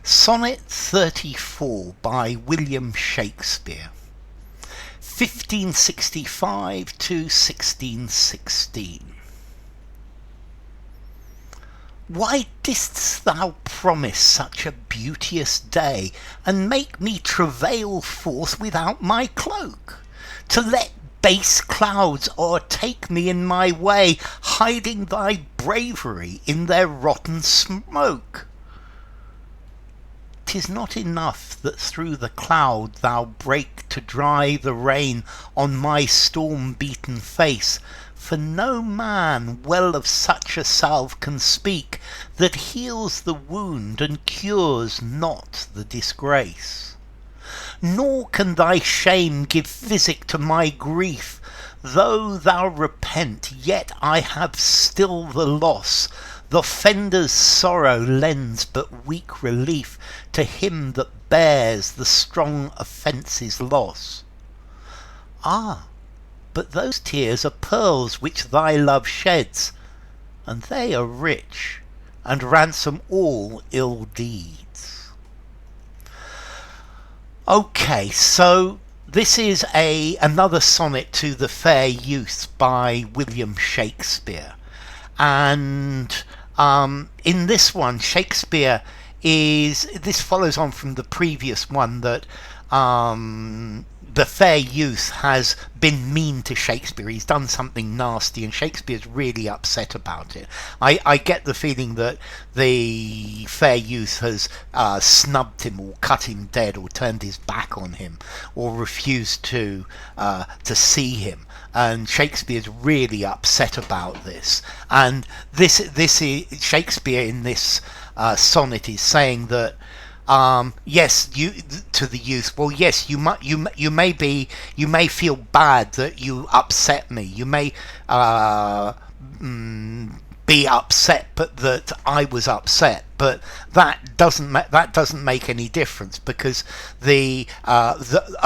Sonnet 34 by William Shakespeare, 1565 to 1616. Why didst thou promise such a beauteous day, and make me travail forth without my cloak, to let base clouds o'ertake me in my way, hiding thy brav'ry in their rotten smoke? 'Tis not enough that through the cloud thou break to dry the rain on my storm-beaten face, for no man well of such a salve can speak, that heals the wound and cures not the disgrace. Nor can thy shame give physic to my grief, though thou repent, yet I have still the loss. The offender's sorrow lends but weak relief to him that bears the strong offence's loss. Ah, but those tears are pearls which thy love sheds, and they are rich, and ransom all ill deeds. Okay, so this is another sonnet to the fair youth by William Shakespeare. And in this one, Shakespeare this follows on from the previous one, that the fair youth has been mean to Shakespeare. He's done something nasty, and Shakespeare's really upset about it. I get the feeling that the fair youth has snubbed him, or cut him dead, or turned his back on him, or refused to see him. And Shakespeare's really upset about this. And this is Shakespeare in this sonnet is saying that yes, you to the youth. Well, yes, you may feel bad that you upset me. You may be upset, but that I was upset. But that doesn't make any difference, because a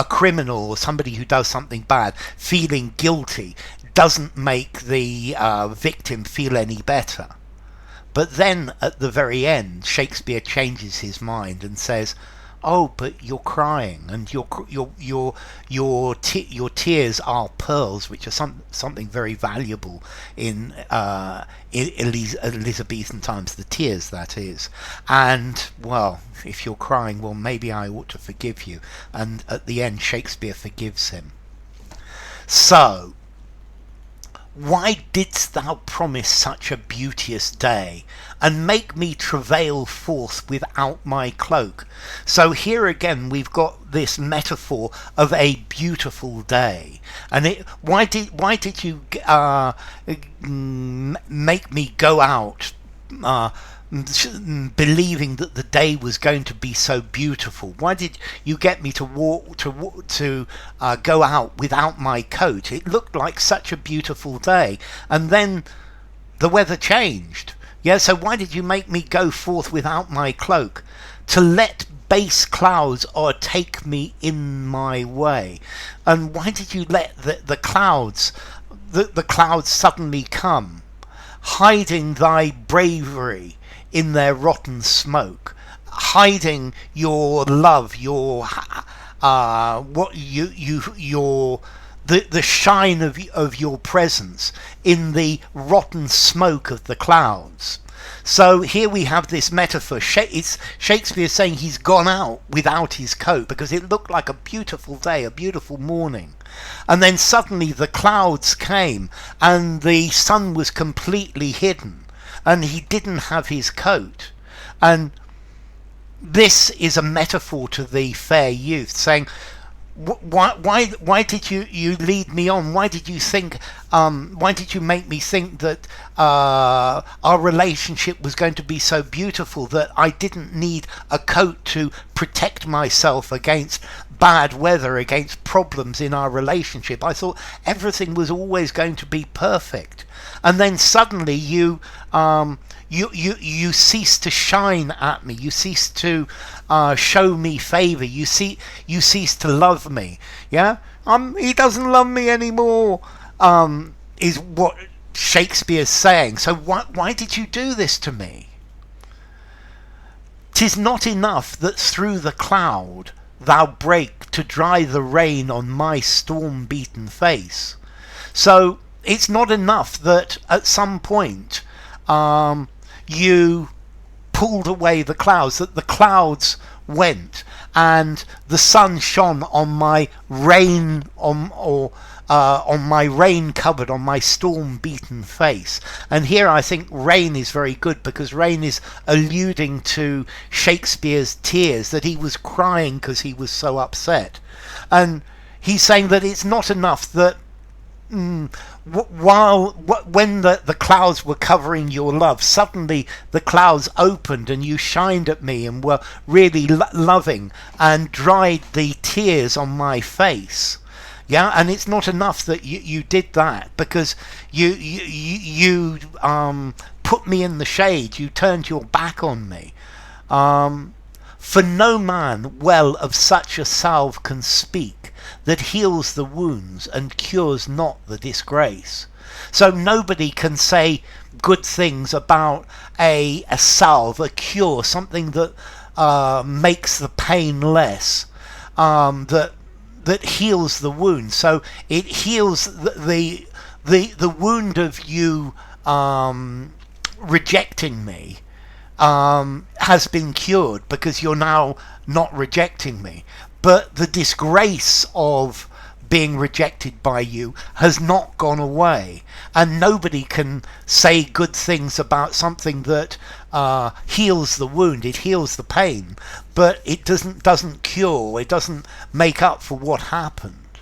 criminal or somebody who does something bad feeling guilty doesn't make the victim feel any better. But then at the very end, Shakespeare changes his mind and says, "Oh, but you're crying, and your tears are pearls, which are something very valuable in Elizabethan times. The tears, that is. And well, if you're crying, well, maybe I ought to forgive you." And at the end, Shakespeare forgives him. So, why didst thou promise such a beauteous day, and make me travail forth without my cloak? So here again we've got this metaphor of a beautiful day. And why did you make me go out believing that the day was going to be so beautiful? Why did you get me to go out without my coat? It looked like such a beautiful day, and then the weather changed. Yeah, so why did you make me go forth without my cloak, to let base clouds o'ertake me in my way? And why did you let the clouds suddenly come, hiding thy brav'ry in their rotten smoke, hiding your love, the shine of your presence in the rotten smoke of the clouds? So here we have this metaphor. It's Shakespeare saying he's gone out without his coat because it looked like a beautiful day, a beautiful morning. And then suddenly the clouds came and the sun was completely hidden, and he didn't have his coat. And this is a metaphor to the fair youth, saying, why did you lead me on? Why did you think? Why did you make me think that our relationship was going to be so beautiful that I didn't need a coat to protect myself against bad weather, against problems in our relationship? I thought everything was always going to be perfect, and then suddenly you cease to shine at me. You cease to show me favour. You cease to love me. Yeah, he doesn't love me anymore. Is what Shakespeare's saying. So why did you do this to me? 'Tis not enough that through the cloud thou break to dry the rain on my storm-beaten face. So it's not enough that at some point you pulled away the clouds, that the clouds went and the sun shone on my rain, on my rain covered, on my storm beaten face. And here I think rain is very good, because rain is alluding to Shakespeare's tears, that he was crying because he was so upset. And he's saying that it's not enough that when the clouds were covering your love, suddenly the clouds opened and you shined at me and were really loving and dried the tears on my face. Yeah, and it's not enough that you did that, because you put me in the shade, you turned your back on me. For no man well of such a salve can speak, that heals the wounds and cures not the disgrace. So nobody can say good things about a salve, a cure, something that makes the pain less, that heals the wound. So it heals the wound of you rejecting me. Has been cured, because you're now not rejecting me. But the disgrace of being rejected by you has not gone away, and nobody can say good things about something that heals the wound. It heals the pain, but it doesn't cure, it doesn't make up for what happened.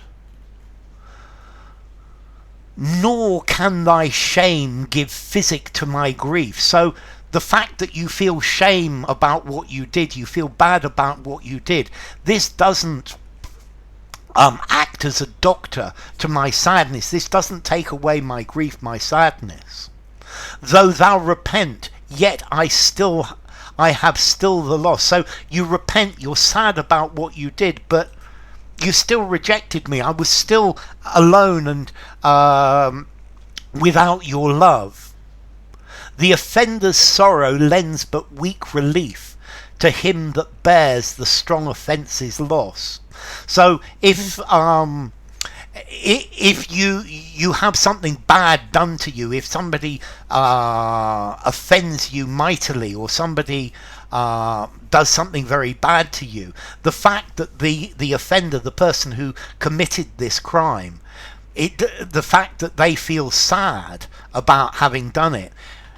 Nor can thy shame give physic to my grief. So the fact that you feel shame about what you did, you feel bad about what you did, this doesn't act as a doctor to my sadness. This doesn't take away my grief, my sadness. Though thou repent, yet I have still the loss. So you repent, you're sad about what you did, but you still rejected me. I was still alone and without your love. The offender's sorrow lends but weak relief to him that bears the strong offence's loss. So if you have something bad done to you, if somebody offends you mightily, or somebody does something very bad to you, the fact that the offender, the person who committed this crime, the fact that they feel sad about having done it,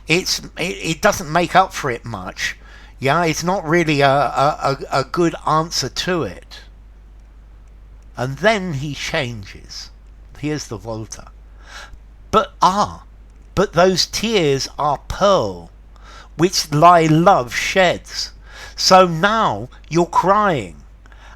it doesn't make up for it much. Yeah, it's not really a good answer to it. And then he changes. Here's the Volta. But those tears are pearl, which thy love sheds. So now you're crying,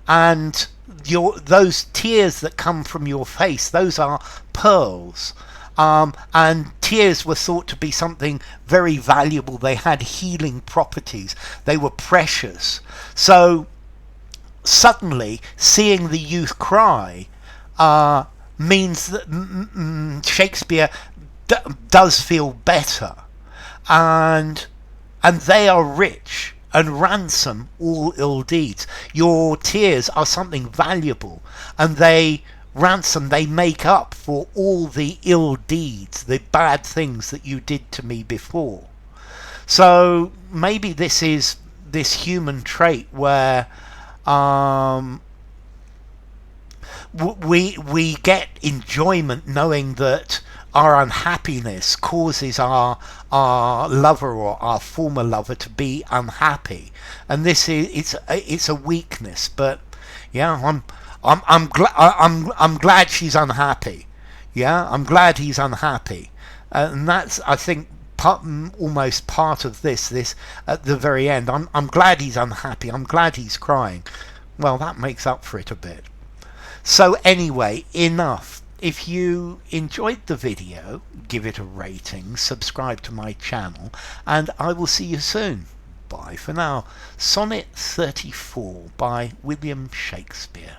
and those tears that come from your face, those are pearls. And tears were thought to be something very valuable. They had healing properties. They were precious. So suddenly seeing the youth cry means that Shakespeare does feel better, and they are rich and ransom all ill deeds. Your tears are something valuable, and they make up for all the ill deeds, the bad things that you did to me before. So maybe this is this human trait where we get enjoyment knowing that our unhappiness causes our lover or our former lover to be unhappy, and this is it's a weakness. But yeah, I'm glad she's unhappy. Yeah, I'm glad he's unhappy, and that's, I think, almost part of this at the very end. I'm glad he's unhappy. I'm glad he's crying. Well, that makes up for it a bit. So anyway, enough. If you enjoyed the video, give it a rating, subscribe to my channel, and I will see you soon. Bye for now. Sonnet 34 by William Shakespeare.